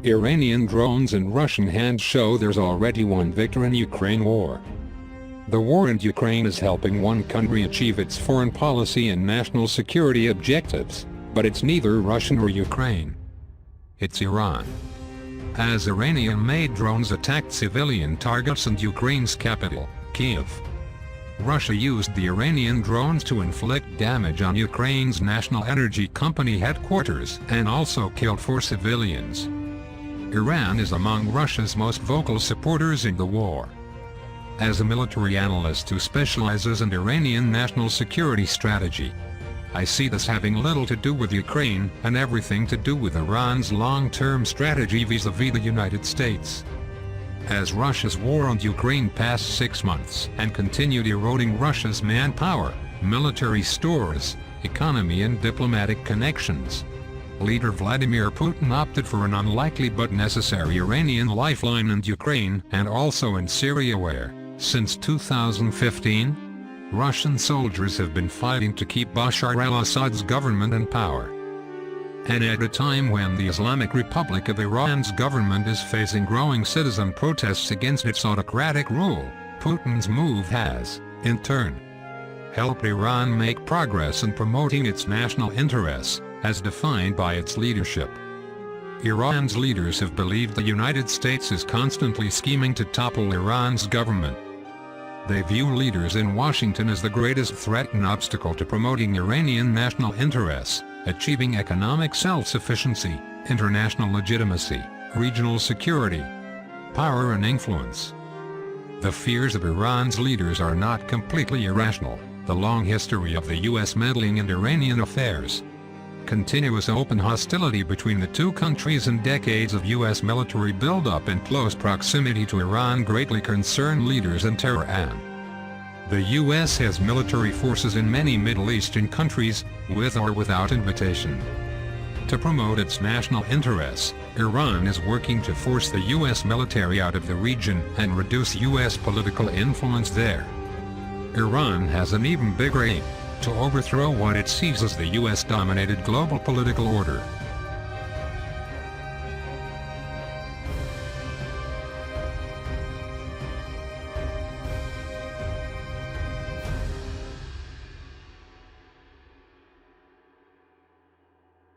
Iranian drones and Russian hands show there's already one victor in Ukraine war. The war in Ukraine is helping one country achieve its foreign policy and national security objectives, but it's neither Russian or Ukraine. It's Iran. As Iranian-made drones attacked civilian targets in Ukraine's capital, Kyiv. Russia used the Iranian drones to inflict damage on Ukraine's national energy company headquarters and also killed 4 civilians. Iran is among Russia's most vocal supporters in the war. As a military analyst who specializes in Iranian national security strategy, I see this having little to do with Ukraine and everything to do with Iran's long-term strategy vis-à-vis the United States. As Russia's war on Ukraine passed 6 months and continued eroding Russia's manpower, military stores, economy and diplomatic connections, leader Vladimir Putin opted for an unlikely but necessary Iranian lifeline in Ukraine and also in Syria where, since 2015, Russian soldiers have been fighting to keep Bashar al-Assad's government in power. And at a time when the Islamic Republic of Iran's government is facing growing citizen protests against its autocratic rule, Putin's move has, in turn, helped Iran make progress in promoting its national interests, as defined by its leadership. Iran's leaders have believed the United States is constantly scheming to topple Iran's government. They view leaders in Washington as the greatest threat and obstacle to promoting Iranian national interests, achieving economic self-sufficiency, international legitimacy, regional security, power and influence. The fears of Iran's leaders are not completely irrational. The long history of the U.S. meddling in Iranian affairs, continuous open hostility between the two countries and decades of U.S. military buildup in close proximity to Iran greatly concern leaders in Tehran. The U.S. has military forces in many Middle Eastern countries, with or without invitation. To promote its national interests, Iran is working to force the U.S. military out of the region and reduce U.S. political influence there. Iran has an even bigger aim: to overthrow what it sees as the U.S.-dominated global political order.